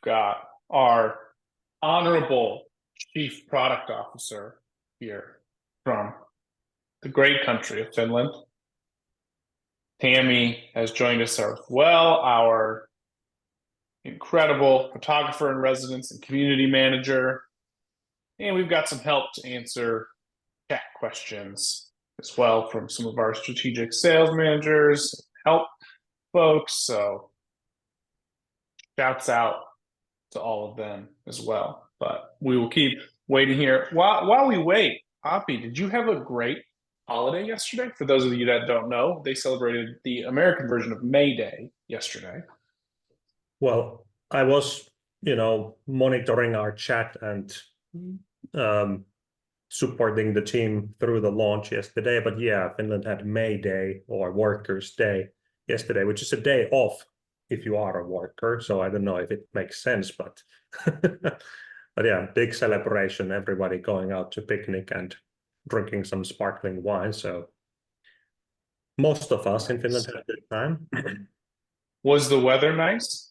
got our honorable Chief Product Officer here from the great country of Finland. Tammy has joined us as well, our incredible photographer in residence and community manager. And we've got some help to answer chat questions as well from some of our strategic sales managers, help folks. So shouts out to all of them as well. But we will keep waiting here. While we wait, Poppy, did you have a great holiday yesterday? For those of you that don't know, they celebrated the American version of May Day yesterday. Well, I was, monitoring our chat and supporting the team through the launch yesterday. But yeah, Finland had May Day or Workers' Day yesterday, which is a day off if you are a worker. So I don't know if it makes sense, but but yeah, big celebration. Everybody going out to picnic and drinking some sparkling wine. So most of us in Finland had a good time. Was the weather nice?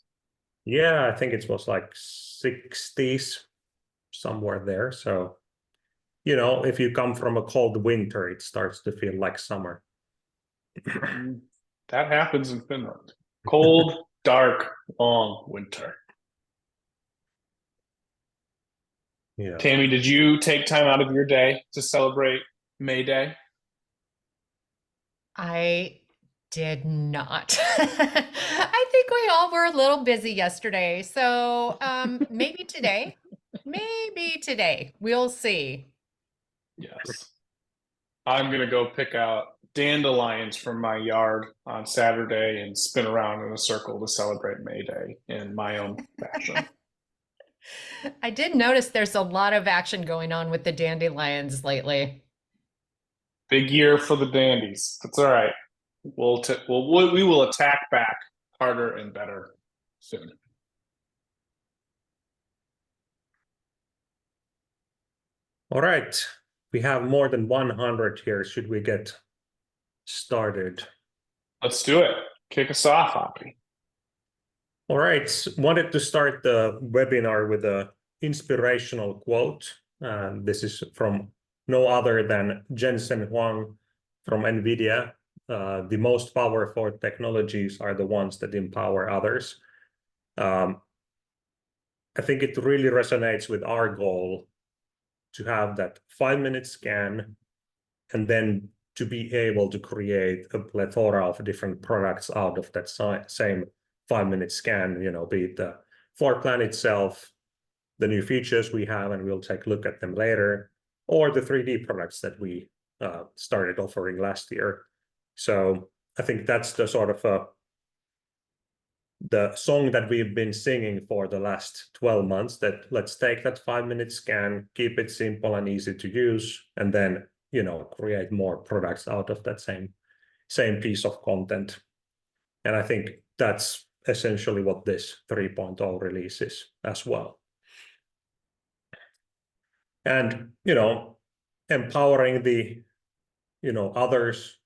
Yeah, I think it was like 60s, somewhere there. So, if you come from a cold winter, it starts to feel like summer. That happens in Finland. Cold, dark, long winter. Yeah. Tammy, did you take time out of your day to celebrate May Day? I did not. I think we all were a little busy yesterday. So maybe today. Maybe today. We'll see. Yes. I'm going to go pick out dandelions from my yard on Saturday and spin around in a circle to celebrate May Day in my own fashion. I did notice there's a lot of action going on with the dandelions lately. Big year for the dandies. That's all right. We will attack back harder and better soon. All right. We have more than 100 here. Should we get started? Let's do it. Kick us off, Hoppy. All right. Wanted to start the webinar with an inspirational quote. This is from no other than Jensen Huang from NVIDIA. The most powerful technologies are the ones that empower others. I think it really resonates with our goal to have that 5-minute scan and then to be able to create a plethora of different products out of that same 5-minute scan, be it the floor plan itself, the new features we have, and we'll take a look at them later, or the 3D products that we started offering last year. So I think that's the sort of the song that we've been singing for the last 12 months, that let's take that 5-minute scan, keep it simple and easy to use, and then, create more products out of that same piece of content. And I think that's essentially what this 3.0 release is as well. And, empowering the, others,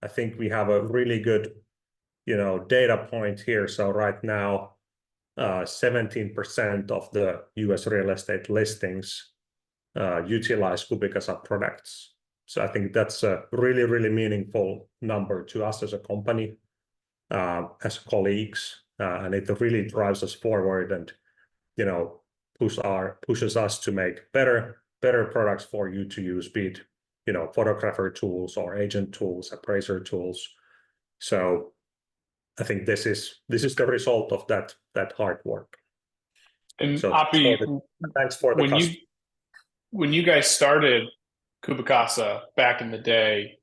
I think we have a really good, data point here. So right now, 17% of the US real estate listings utilize CubiCasa products. So I think that's a really, really meaningful number to us as a company, as colleagues, and it really drives us forward and, pushes us to make better products for you to use, be it, photographer tools or agent tools, appraiser tools. So I think this is the result of that hard work. And so Hoppy, thanks for the when you guys started CubiCasa back in the day,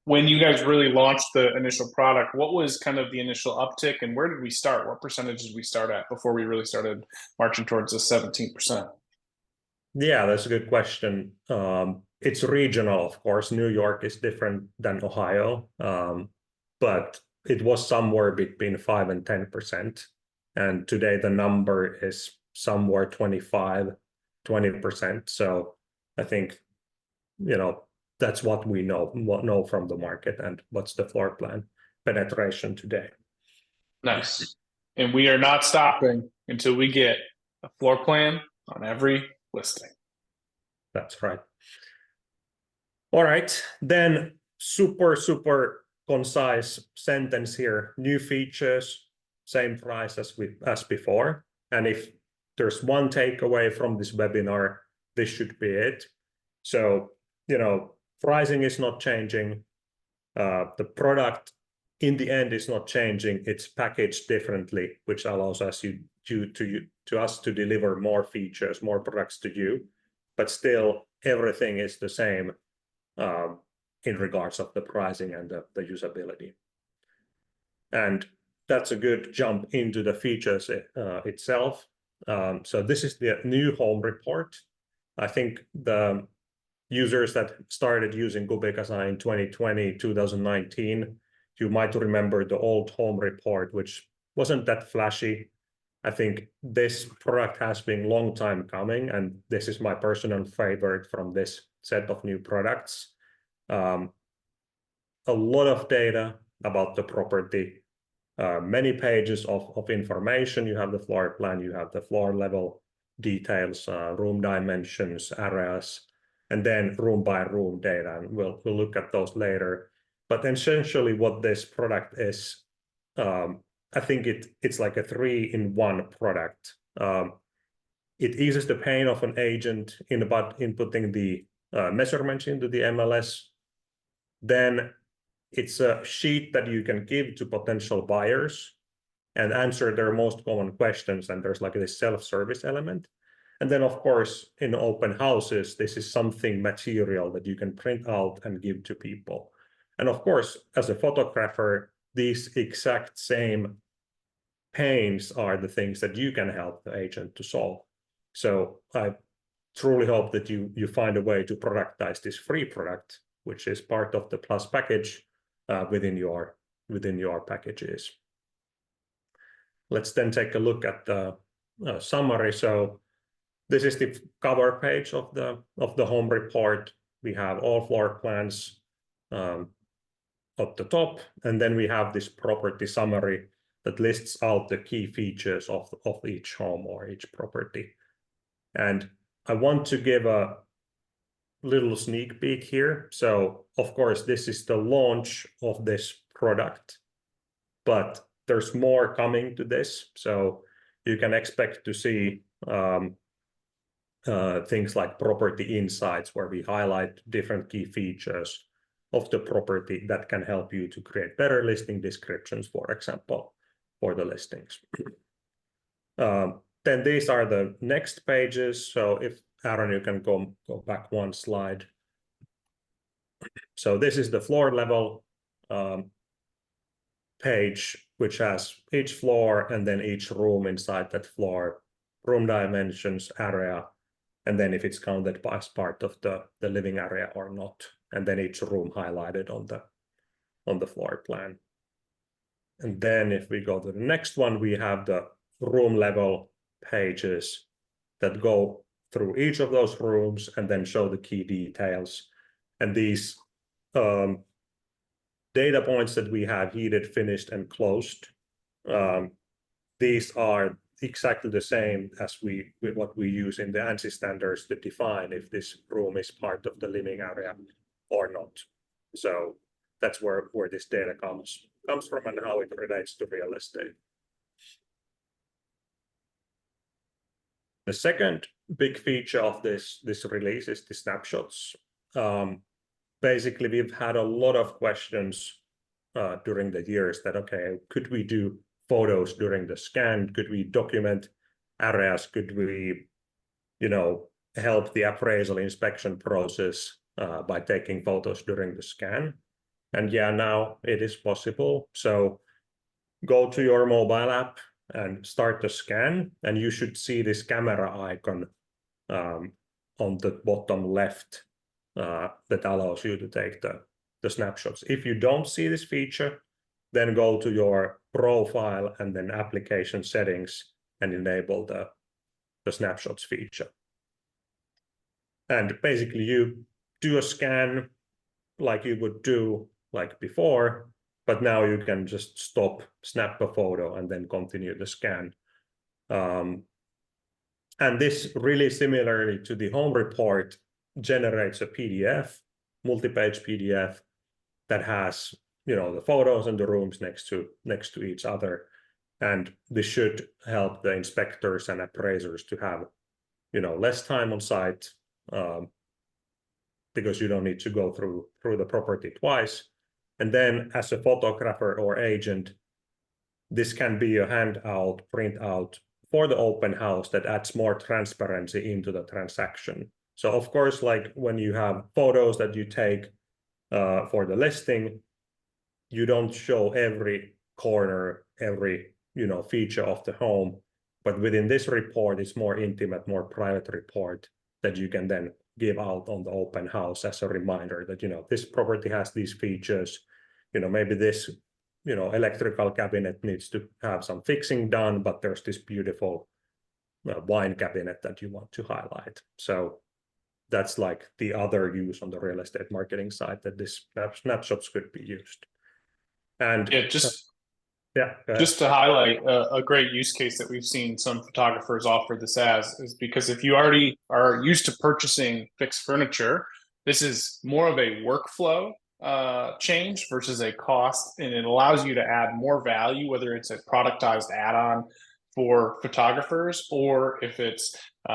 when you guys really launched the initial product, what was kind of the initial uptick and where did we start? What percentage did we start at before we really started marching towards the 17%? Yeah, that's a good question. It's regional, of course. New York is different than Ohio, but it was somewhere between 5 and 10%. And today the number is somewhere 25-20%. So I think, that's what we know from the market and what's the floor plan penetration today. Nice. And we are not stopping until we get a floor plan on every listing. That's right. All right, then super concise sentence here. New features, same price as before. And if there's one takeaway from this webinar, this should be it. So, pricing is not changing. The product in the end is not changing. It's packaged differently, which allows us to deliver more features, more products to you. But still, everything is the same in regards of the pricing and the usability. And that's a good jump into the features itself. So this is the new home report. I think the users that started using CubiCasa in 2020, 2019, you might remember the old home report, which wasn't that flashy. I think this product has been a long time coming, and this is my personal favorite from this set of new products. A lot of data about the property, many pages of information. You have the floor plan, you have the floor level details, room dimensions, areas, and then room by room data. And we'll look at those later. But essentially what this product is, I think it's like a 3-in-1 product. It eases the pain of an agent about inputting the measurements into the MLS. Then it's a sheet that you can give to potential buyers and answer their most common questions. And there's like this self-service element. And then, of course, in open houses, this is something material that you can print out and give to people. And of course, as a photographer, these exact same pains are the things that you can help the agent to solve. So I truly hope that you find a way to productize this free product, which is part of the Plus package within your packages. Let's then take a look at the summary. So this is the cover page of the home report. We have all floor plans at the top, and then we have this property summary that lists out the key features of each home or each property. And I want to give a little sneak peek here. So of course, this is the launch of this product, but there's more coming to this. So you can expect to see things like property insights, where we highlight different key features of the property that can help you to create better listing descriptions, for example, for the listings. Then these are the next pages. So if Aaron, you can go back one slide. So this is the floor level page, which has each floor and then each room inside that floor, room dimensions, area, and then if it's counted as part of the living area or not, and then each room highlighted on the floor plan. And then if we go to the next one, we have the room level pages that go through each of those rooms and then show the key details. And these data points that we have heated, finished, and closed, these are exactly the same as what we use in the ANSI standards to define if this room is part of the living area or not. So that's where this data comes from and how it relates to real estate. The second big feature of this release is the snapshots. Basically, we've had a lot of questions during the years that, okay, could we do photos during the scan? Could we document areas? Could we, help the appraisal inspection process by taking photos during the scan? And yeah, now it is possible. So go to your mobile app and start the scan, and you should see this camera icon on the bottom left that allows you to take the snapshots. If you don't see this feature, then go to your profile and then application settings and enable the snapshots feature. And basically you do a scan like you would do like before, but now you can just stop, snap a photo, and then continue the scan. And this really similarly to the home report generates a PDF, multi-page PDF that has, you know, the photos and the rooms next to each other. And this should help the inspectors and appraisers to have, you know, less time on site, because you don't need to go through the property twice. And then as a photographer or agent, this can be a handout, printout for the open house that adds more transparency into the transaction. So of course, like when you have photos that you take for the listing, you don't show every corner, every, you know, feature of the home. But within this report, it's more intimate, more private report that you can then give out on the open house as a reminder that, you know, this property has these features, you know, maybe this, you know, electrical cabinet needs to have some fixing done, but there's this beautiful wine cabinet that you want to highlight. So that's like the other use on the real estate marketing side that this snapshots could be used. And Yeah, just to highlight a great use case that we've seen some photographers offer this as is because if you already are used to purchasing fixed furniture, this is more of a workflow change versus a cost, and it allows you to add more value, whether it's a productized add-on for photographers or if it's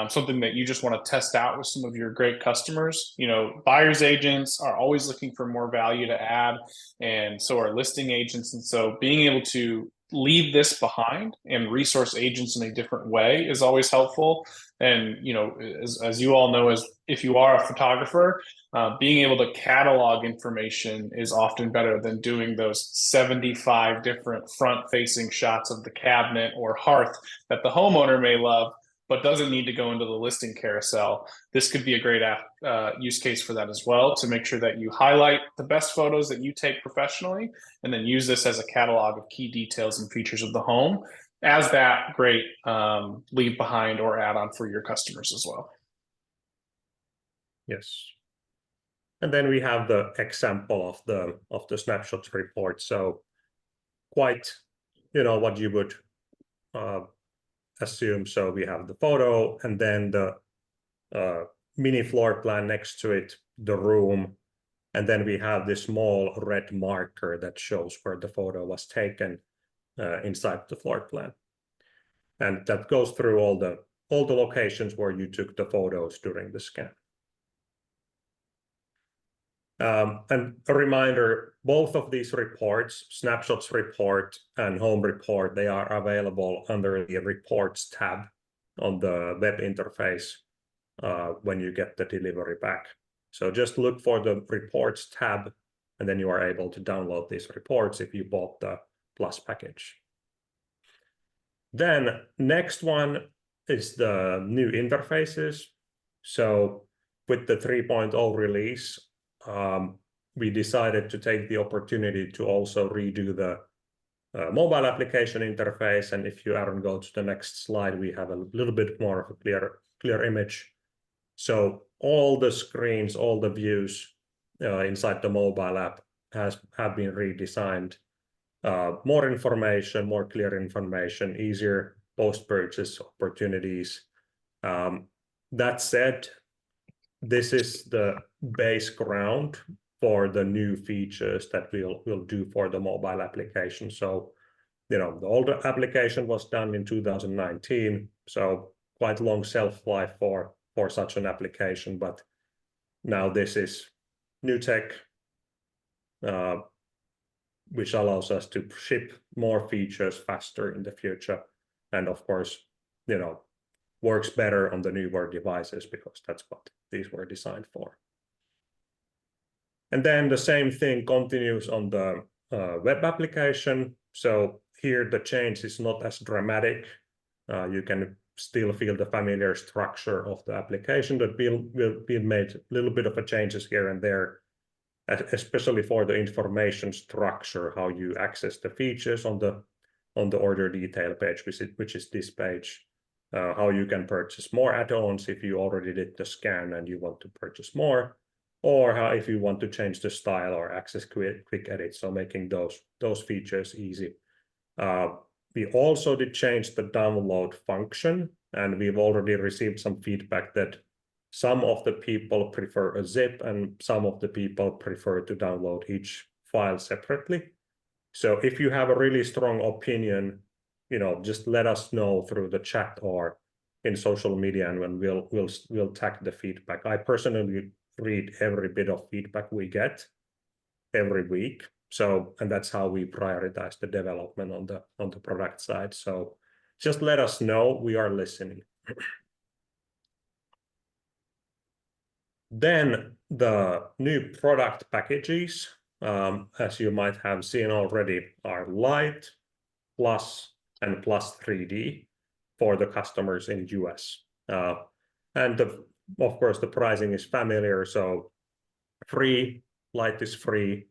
something that you just want to test out with some of your great customers. You know, buyers agents are always looking for more value to add, and so are listing agents. And so being able to leave this behind and resource agents in a different way is always helpful. And, you know, as you all know, as if you are a photographer, being able to catalog information is often better than doing those 75 different front-facing shots of the cabinet or hearth that the homeowner may love, but doesn't need to go into the listing carousel. This could be a great use case for that as well, to make sure that you highlight the best photos that you take professionally, and then use this as a catalog of key details and features of the home as that great leave behind or add-on for your customers as well. Yes. And then we have the example of the snapshots report. So quite, you know, what you would assume. So we have the photo and then the mini floor plan next to it, the room, and then we have this small red marker that shows where the photo was taken inside the floor plan. And that goes through all the locations where you took the photos during the scan. And a reminder, both of these reports, snapshots report and home report, they are available under the reports tab on the web interface when you get the delivery back. So just look for the reports tab, and then you are able to download these reports if you bought the Plus package. Then next one is the new interfaces. So with the 3.0 release, we decided to take the opportunity to also redo the mobile application interface. And if you, Aaron, go to the next slide, we have a little bit more of a clear image. So all the screens, all the views inside the mobile app have been redesigned. More information, more clear information, easier post-purchase opportunities. That said, this is the base ground for the new features that we'll do for the mobile application. So, you know, the older application was done in 2019, so quite long shelf life for such an application. But now this is new tech, which allows us to ship more features faster in the future. And of course, you know, works better on the newer devices because that's what these were designed for. And then the same thing continues on the web application. So here the change is not as dramatic. You can still feel the familiar structure of the application, that will be made a little bit of a changes here and there, especially for the information structure, how you access the features on the order detail page, which is this page. How you can purchase more add-ons if you already did the scan and you want to purchase more, or how if you want to change the style or access quick edit, so making those features easy. We also did change the download function, and we've already received some feedback that some of the people prefer a zip and some of the people prefer to download each file separately. So if you have a really strong opinion, just let us know through the chat or in social media, and when we'll tag the feedback. I personally read every bit of feedback we get every week. So, and that's how we prioritize the development on the product side. So just let us know, we are listening. Then the new product packages, as you might have seen already, are LITE, Plus, and Plus 3D for the customers in US. And of course, the pricing is familiar. So free, LITE is free,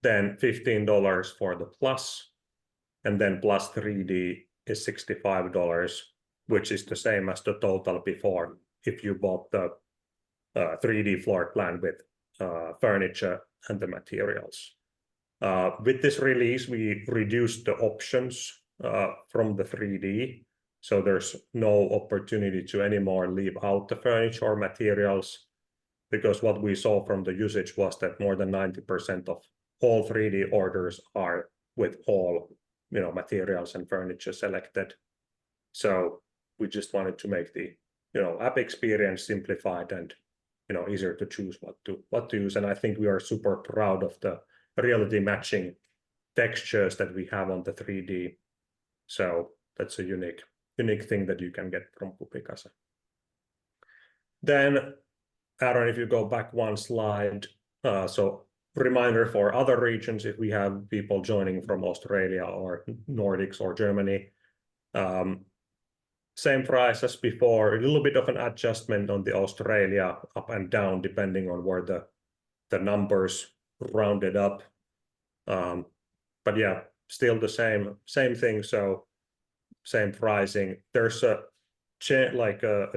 then $15 for the Plus, and then Plus 3D is $65, which is the same as the total before if you bought the 3D floor plan with furniture and the materials. With this release, we reduced the options from the 3D, so there's no opportunity to anymore leave out the furniture or materials, because what we saw from the usage was that more than 90% of all 3D orders are with all materials and furniture selected. So we just wanted to make the app experience simplified and easier to choose what to use. And I think we are super proud of the reality matching textures that we have on the 3D. So that's a unique thing that you can get from CubiCasa. Then, Aaron, if you go back one slide, so reminder for other regions, if we have people joining from Australia or Nordics or Germany, same price as before, a little bit of an adjustment on the Australia up and down, depending on where the numbers rounded up. But yeah, still the same thing, so same pricing. There's a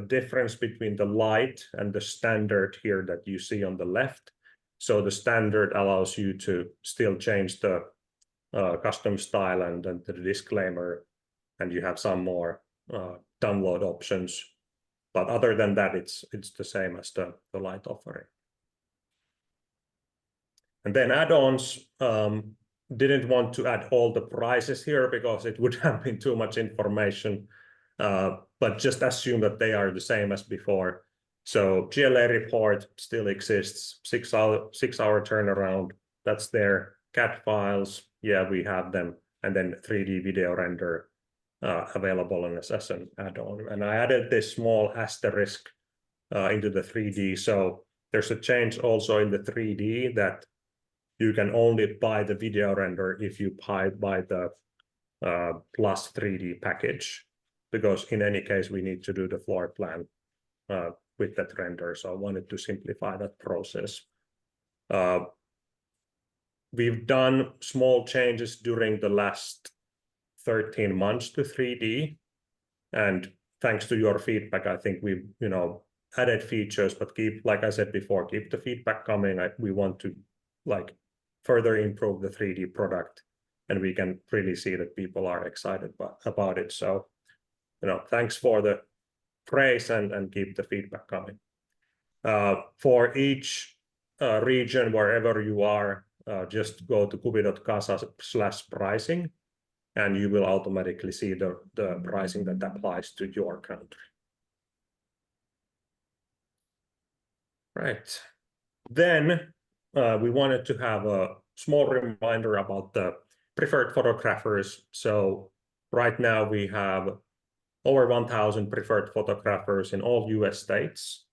difference between the LITE and the standard here that you see on the left. So the standard allows you to still change the custom style and the disclaimer, and you have some more download options. But other than that, it's the same as the LITE offering. And then add-ons, didn't want to add all the prices here because it would have been too much information, but just assume that they are the same as before. So GLA report still exists, 6 hour turnaround, that's there. CAD files, yeah, we have them. And then 3D video render available as an add-on. And I added this small asterisk into the 3D. So there's a change also in the 3D that you can only buy the video render if you buy the Plus 3D package, because in any case, we need to do the floor plan with that render. So I wanted to simplify that process. We've done small changes during the last 13 months to 3D. And thanks to your feedback, I think we've added features, but like I said before, keep the feedback coming. We want to further improve the 3D product, and we can really see that people are excited about it. So, thanks for the praise and keep the feedback coming. For each region, wherever you are, just go to kubi.casa/pricing, and you will automatically see the pricing that applies to your country. Right. Then we wanted to have a small reminder about the preferred photographers. So right now we have over 1,000 preferred photographers in all US states.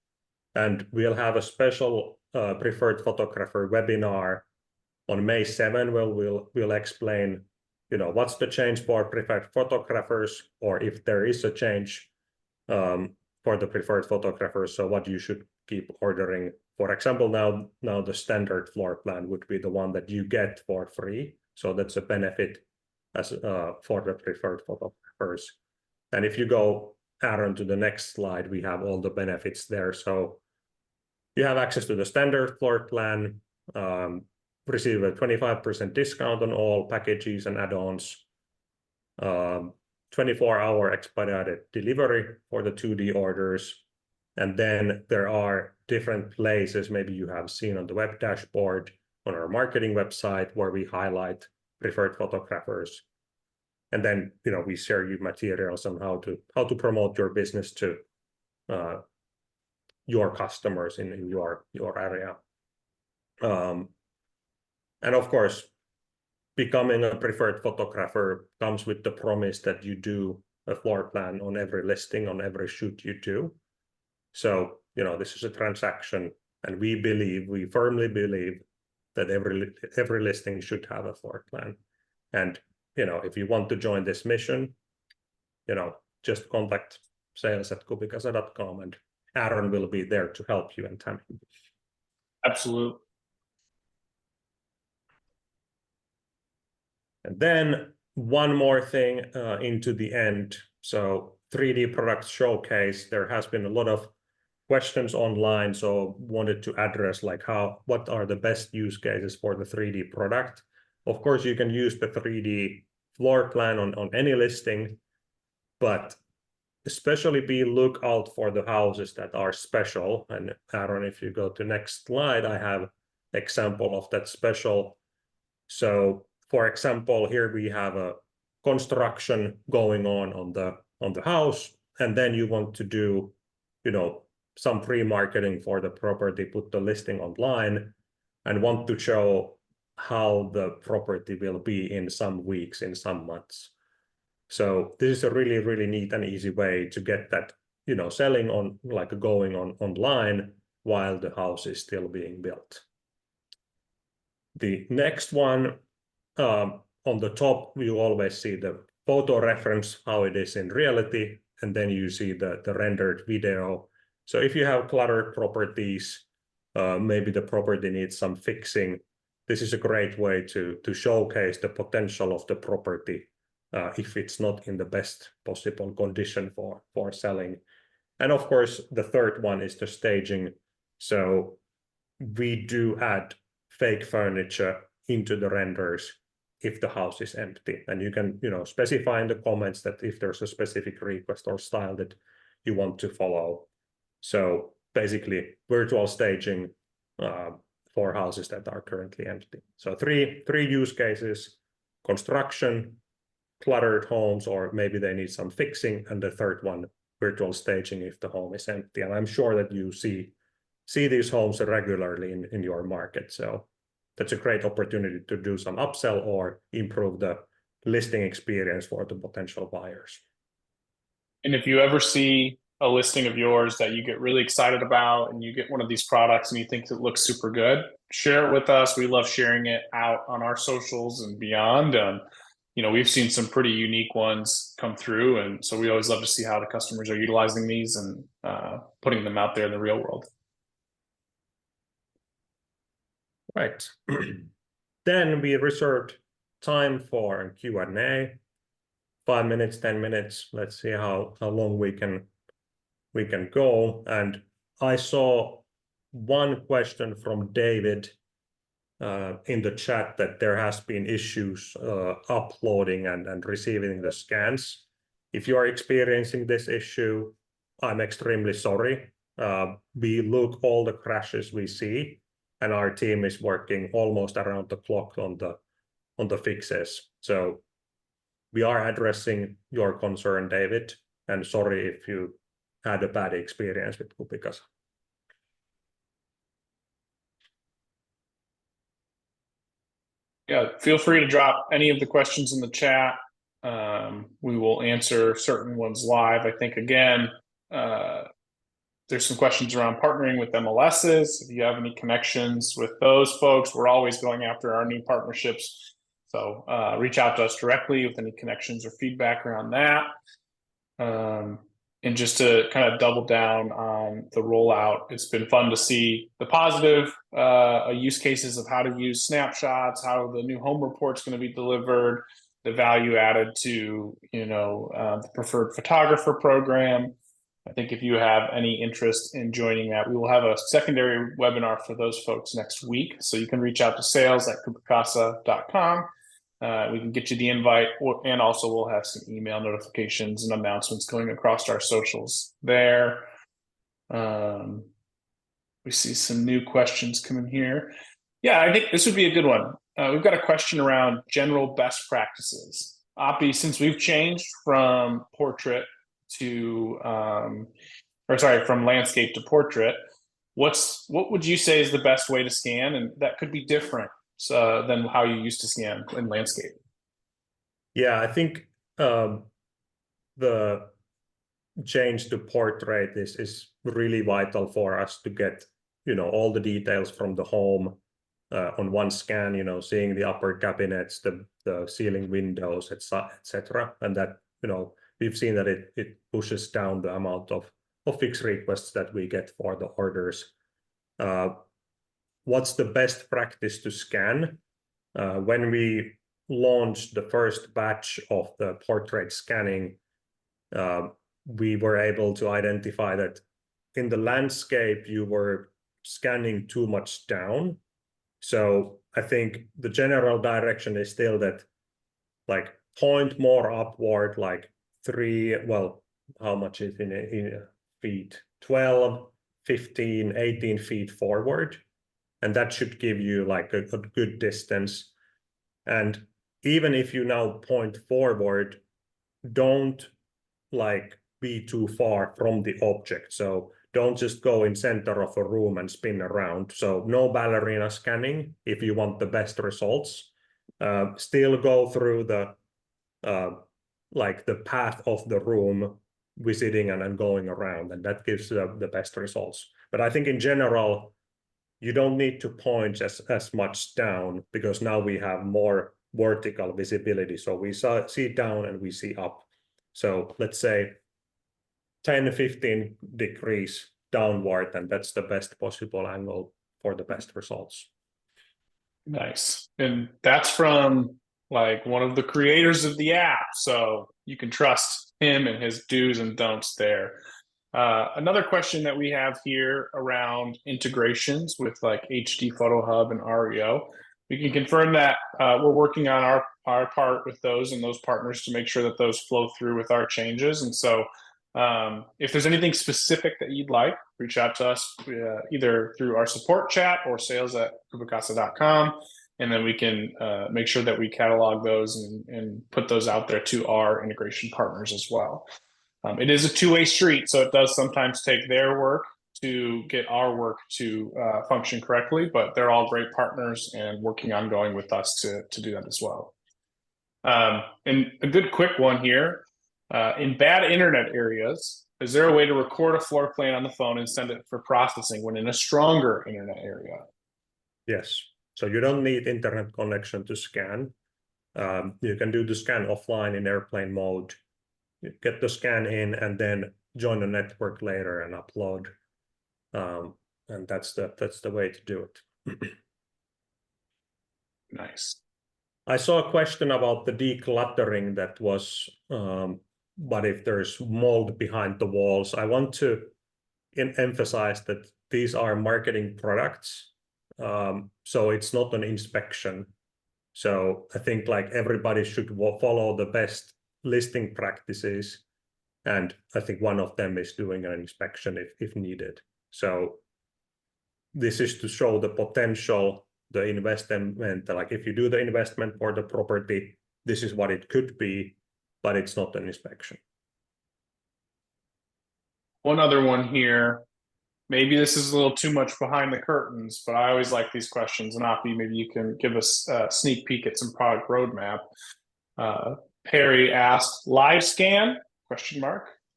And we'll have a special preferred photographer webinar on May 7, where we'll explain, what's the change for preferred photographers, or if there is a change for the preferred photographers, so what you should keep ordering. For example, now the standard floor plan would be the one that you get for free. So that's a benefit as for the preferred photographers. And if you go, Aaron, to the next slide, we have all the benefits there. So You have access to the standard floor plan, receive a 25% discount on all packages and add-ons, 24-hour expedited delivery for the 2D orders. And then there are different places maybe you have seen on the web dashboard on our marketing website where we highlight preferred photographers. And then, we share you materials on how to promote your business to your customers in your area. And of course, becoming a preferred photographer comes with the promise that you do a floor plan on every listing, on every shoot you do. So, this is a transaction, and we firmly believe that every listing should have a floor plan. And, if you want to join this mission, just contact sales@CubiCasa.com, and Aaron will be there to help you and Tammy. Absolutely. And then one more thing into the end. So 3D product showcase, there has been a lot of questions online, so wanted to address what are the best use cases for the 3D product. Of course, you can use the 3D floor plan on any listing, but especially be look out for the houses that are special. And Aaron, if you go to next slide, I have example of that special. So for example, here we have a construction going on the house, and then you want to do, some pre-marketing for the property, put the listing online, and want to show how the property will be in some weeks, in some months. So this is a really, really neat and easy way to get that, selling on, going on online while the house is still being built. The next one, on the top, you always see the photo reference, how it is in reality, and then you see the rendered video. So if you have cluttered properties, maybe the property needs some fixing, this is a great way to showcase the potential of the property if it's not in the best possible condition for selling. And of course, the third one is the staging. So we do add fake furniture into the renders if the house is empty. And you can, specify in the comments that if there's a specific request or style that you want to follow. So basically, virtual staging for houses that are currently empty. So three use cases: construction, cluttered homes, or maybe they need some fixing, and the third one, virtual staging if the home is empty. And I'm sure that you see these homes regularly in your market. So that's a great opportunity to do some upsell or improve the listing experience for the potential buyers. And if you ever see a listing of yours that you get really excited about, and you get one of these products and you think it looks super good, share it with us. We love sharing it out on our socials and beyond. We've seen some pretty unique ones come through, and so we always love to see how the customers are utilizing these and putting them out there in the real world. Right. Then we reserved time for Q&A. 5 minutes, 10 minutes. Let's see how long we can go. And I saw one question from David in the chat that there has been issues uploading and receiving the scans. If you are experiencing this issue, I'm extremely sorry. We look all the crashes we see, and our team is working almost around the clock on the fixes. So we are addressing your concern, David, and sorry if you had a bad experience with CubiCasa. Yeah, feel free to drop any of the questions in the chat. We will answer certain ones live. I think, again, there's some questions around partnering with MLSs. If you have any connections with those folks, we're always going after our new partnerships. So reach out to us directly with any connections or feedback around that. And just to kind of double down on the rollout, it's been fun to see the positive use cases of how to use Snapshots, how the new home report's going to be delivered, the value added to the preferred photographer program. I think if you have any interest in joining that, we will have a secondary webinar for those folks next week. So you can reach out to sales@CubiCasa.com. We can get you the invite, and also we'll have some email notifications and announcements going across our socials there. We see some new questions coming here. Yeah, I think this would be a good one. We've got a question around general best practices. Api, since we've changed from portrait to, from landscape to portrait, what would you say is the best way to scan? And that could be different than how you used to scan in landscape. Yeah, I think the change to portrait is really vital for us to get, all the details from the home on one scan, seeing the upper cabinets, the ceiling windows, etc. And that, we've seen that it pushes down the amount of fix requests that we get for the orders. What's the best practice to scan? When we launched the first batch of the portrait scanning, we were able to identify that in the landscape, you were scanning too much down. So I think the general direction is still that, like, point more upward, like how much is in a feet? 12, 15, 18 feet forward. And that should give you like a good distance. And even if you now point forward, don't like be too far from the object. So don't just go in center of a room and spin around. So no ballerina scanning if you want the best results. Still go through the the path of the room, visiting and going around, and that gives the best results. But I think in general, you don't need to point as much down, because now we have more vertical visibility. So we see down and we see up. So let's say 10, 15 degrees downward, and that's the best possible angle for the best results. Nice. And that's from like one of the creators of the app. So you can trust him and his do's and don'ts there. Another question that we have here around integrations with like HD Photo Hub and REO. We can confirm that we're working on our part with those and those partners to make sure that those flow through with our changes. And so if there's anything specific that you'd like, reach out to us either through our support chat or sales@CubiCasa.com, and then we can make sure that we catalog those and put those out there to our integration partners as well. It is a two-way street, so it does sometimes take their work to get our work to function correctly, but they're all great partners and working ongoing with us to do that as well. And a good quick one here. In bad internet areas, is there a way to record a floor plan on the phone and send it for processing when in a stronger internet area? Yes. So you don't need internet connection to scan. You can do the scan offline in airplane mode. You get the scan in and then join the network later and upload. And that's the way to do it. Nice. I saw a question about the decluttering that was, but if there's mold behind the walls, I want to emphasize that these are marketing products. So it's not an inspection. So I think like everybody should follow the best listing practices. And I think one of them is doing an inspection if needed. So this is to show the potential, the investment, like if you do the investment for the property, this is what it could be, but it's not an inspection. One other one here. Maybe this is a little too much behind the curtains, but I always like these questions. And Api, maybe you can give us a sneak peek at some product roadmap. Perry asked, live scan, ?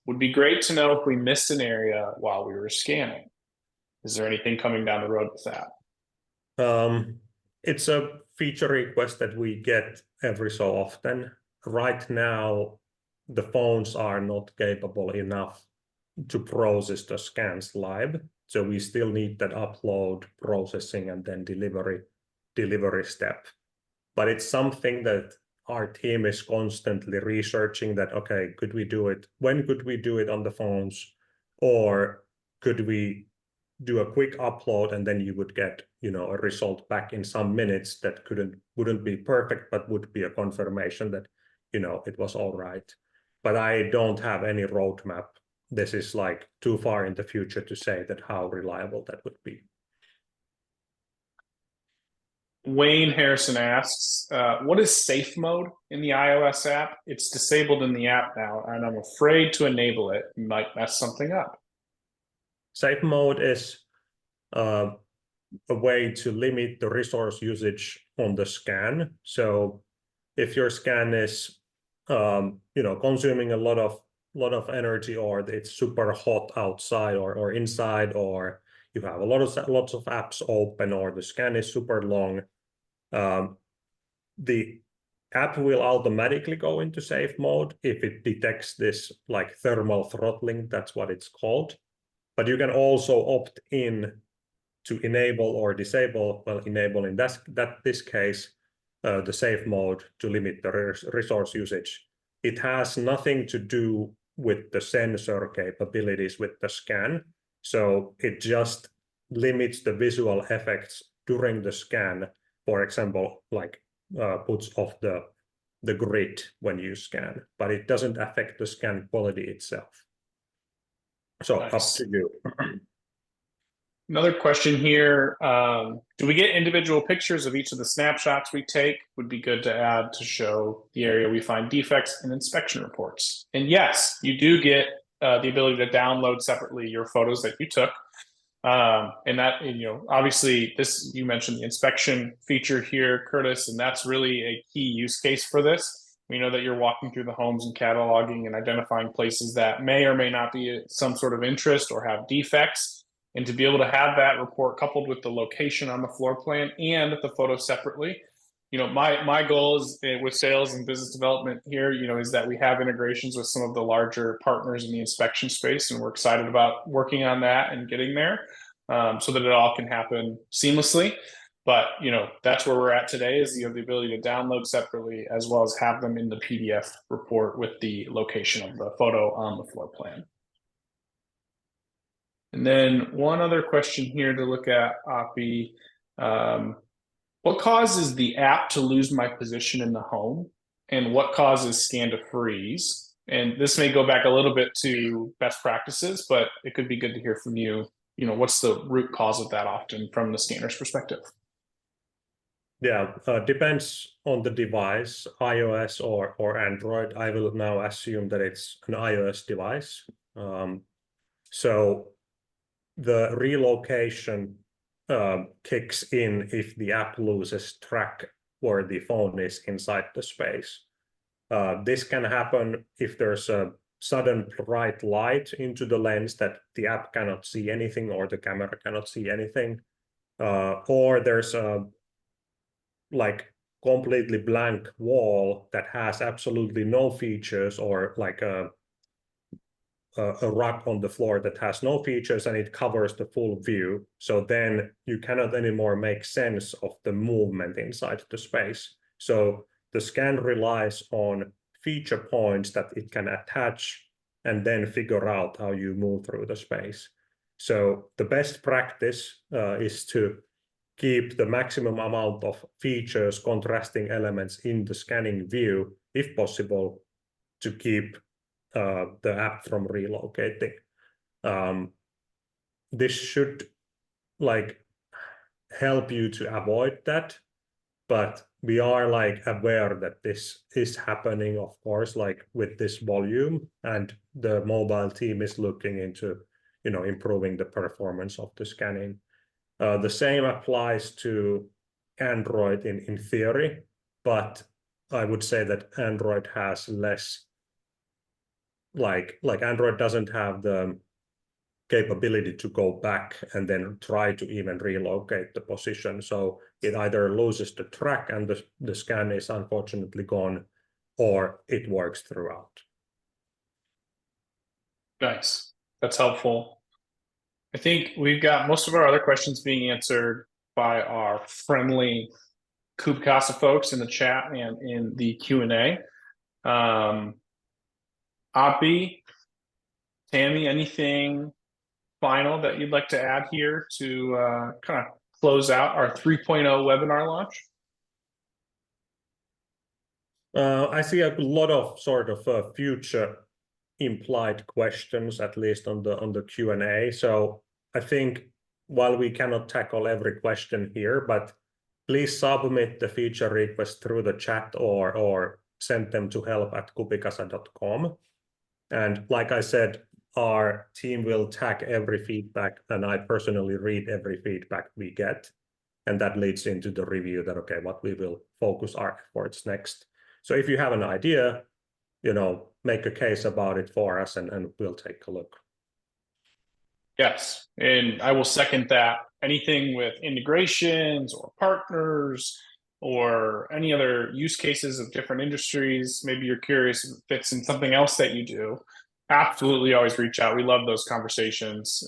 Would be great to know if we missed an area while we were scanning. Is there anything coming down the road with that? It's a feature request that we get every so often. Right now, the phones are not capable enough to process the scans live. So we still need that upload, processing, and then delivery step. But it's something that our team is constantly researching that, okay, could we do it? When could we do it on the phones? or could we do a quick upload and then you would get, you know, a result back in some minutes that wouldn't be perfect, but would be a confirmation that, you know, it was all right. But I don't have any roadmap. This is like too far in the future to say that how reliable that would be. Wayne Harrison asks, what is safe mode in the iOS app? It's disabled in the app now, and I'm afraid to enable it. It might mess something up. Safe mode is a way to limit the resource usage on the scan. So if your scan is you know, consuming a lot of energy, or it's super hot outside or inside, or you have lots of apps open, or the scan is super long, the app will automatically go into safe mode if it detects this like thermal throttling. That's what it's called. But you can also opt in to enable or disable, well, enable in this case, the safe mode to limit the resource usage. It has nothing to do with the sensor capabilities with the scan. So it just limits the visual effects during the scan. For example, like puts off the grid when you scan, but it doesn't affect the scan quality itself. So Nice. Up to you. Another question here. Do we get individual pictures of each of the snapshots we take? Would be good to add to show the area we find defects in inspection reports. And yes, you do get the ability to download separately your photos that you took. And that, you know, obviously this, you mentioned the inspection feature here, Curtis, and that's really a key use case for this. We know that you're walking through the homes and cataloging and identifying places that may or may not be some sort of interest or have defects. And to be able to have that report coupled with the location on the floor plan and the photo separately, you know, my goal is with sales and business development here, you know, is that we have integrations with some of the larger partners in the inspection space, and we're excited about working on that and getting there, so that it all can happen seamlessly. But you know, that's where we're at today, is you have the ability to download separately as well as have them in the PDF report with the location of the photo on the floor plan. And then one other question here to look at, Api. What causes the app to lose my position in the home? And what causes scan to freeze? And this may go back a little bit to best practices, but it could be good to hear from you. You know, what's the root cause of that often from the scanner's perspective? Yeah, depends on the device, iOS or Android. I will now assume that it's an iOS device. So the relocation kicks in if the app loses track where the phone is inside the space. This can happen if there's a sudden bright light into the lens that the app cannot see anything, or the camera cannot see anything, or there's a like completely blank wall that has absolutely no features, or like a rug on the floor that has no features and it covers the full view. So then you cannot anymore make sense of the movement inside the space. So the scan relies on feature points that it can attach and then figure out how you move through the space. So the best practice is to keep the maximum amount of features, contrasting elements in the scanning view, if possible, to keep the app from relocating. This should like help you to avoid that, but we are like aware that this is happening, of course, like with this volume, and the mobile team is looking into, you know, improving the performance of the scanning. The same applies to Android in theory, but I would say that Android has less, like Android doesn't have the capability to go back and then try to even relocate the position. So it either loses the track and the scan is unfortunately gone, or it works throughout. Nice. That's helpful. I think we've got most of our other questions being answered by our friendly CubiCasa folks in the chat and in the Q&A. Api, Tammy, anything final that you'd like to add here to kind of close out our 3.0 webinar launch? I see a lot of sort of future implied questions, at least on the Q&A. So I think while we cannot tackle every question here, but please submit the feature request through the chat or send them to help@cubicasa.com. And like I said, our team will tag every feedback, and I personally read every feedback we get. And that leads into the review that, okay, what we will focus our efforts next. So if you have an idea, make a case about it for us, and we'll take a look. Yes, and I will second that. Anything with integrations or partners or any other use cases of different industries, maybe you're curious if it fits in something else that you do, absolutely always reach out. We love those conversations.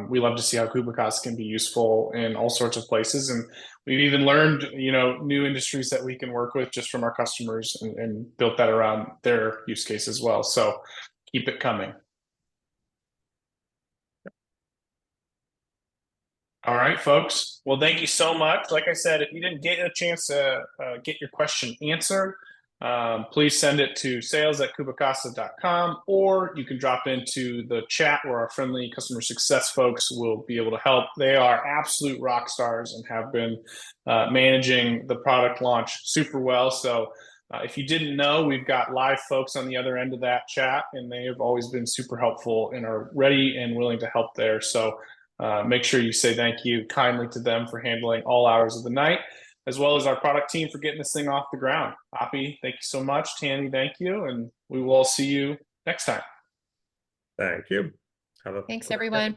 We love to see how CubiCasa can be useful in all sorts of places. And we've even learned, new industries that we can work with just from our customers and built that around their use case as well. So keep it coming. All right, folks. Well, thank you so much. Like I said, if you didn't get a chance to get your question answered, please send it to sales@cubicasa.com, or you can drop into the chat where our friendly customer success folks will be able to help. They are absolute rock stars and have been managing the product launch super well. So if you didn't know, we've got live folks on the other end of that chat, and they have always been super helpful and are ready and willing to help there. So make sure you say thank you kindly to them for handling all hours of the night, as well as our product team for getting this thing off the ground. Api, thank you so much. Tammy, thank you. And we will see you next time. Thank you. Thanks, everyone.